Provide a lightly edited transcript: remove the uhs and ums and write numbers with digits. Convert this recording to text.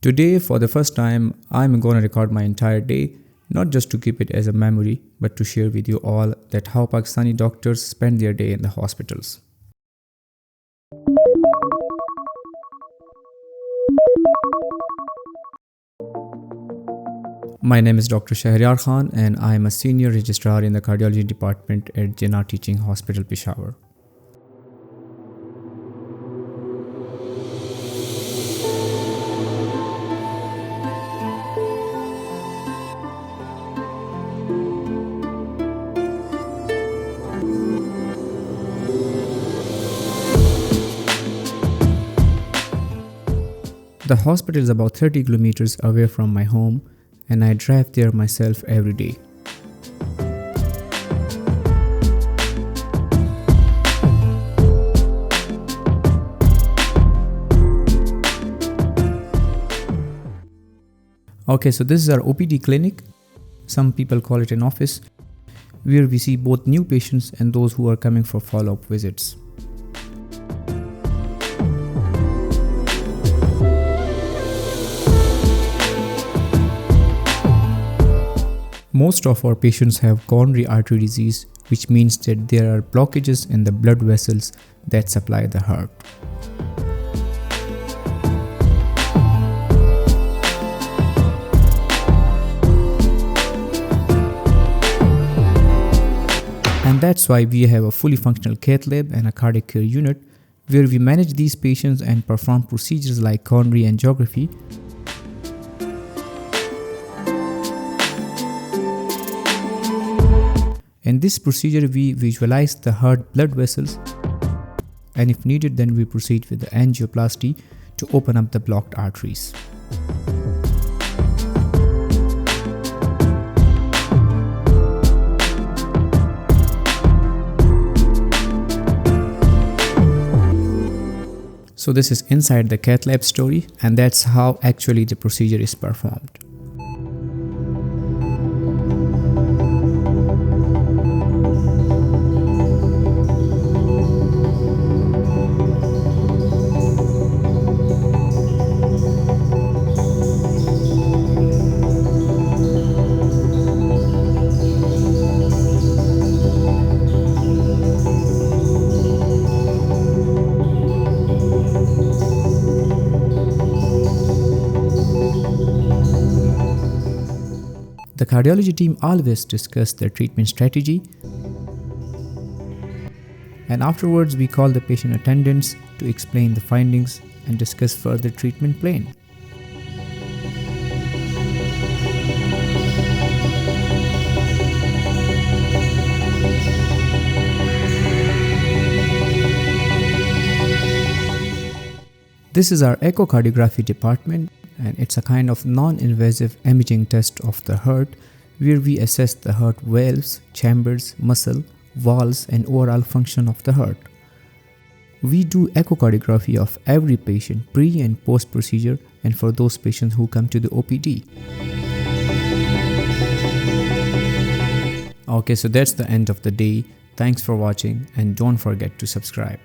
Today, for the first time, I'm going to record my entire day, not just to keep it as a memory, but to share with you all that how Pakistani doctors spend their day in the hospitals. My name is Dr. Shehryar Khan and I am a Senior Registrar in the Cardiology department at Jinnah Teaching Hospital, Peshawar. The hospital is about 30 kilometers away from my home and I drive there myself every day. Okay, so this is our OPD clinic. Some people call it an office, where we see both new patients and those who are coming for follow-up visits. Most of our patients have coronary artery disease, which means that there are blockages in the blood vessels that supply the heart. And that's why we have a fully functional Cath lab and a cardiac care unit where we manage these patients and perform procedures like coronary angiography. In this procedure, we visualize the heart blood vessels, and if needed, then we proceed with the angioplasty to open up the blocked arteries. So this is inside the Cath lab story, and that's how actually the procedure is performed. The cardiology team always discuss their treatment strategy, and afterwards we call the patient attendants to explain the findings and discuss further treatment plan. This is our echocardiography department, and it's a kind of non-invasive imaging test of the heart where we assess the heart valves, chambers, muscle, walls and overall function of the heart. We do echocardiography of every patient pre and post procedure and for those patients who come to the OPD. Okay, so that's the end of the day. Thanks for watching and don't forget to subscribe.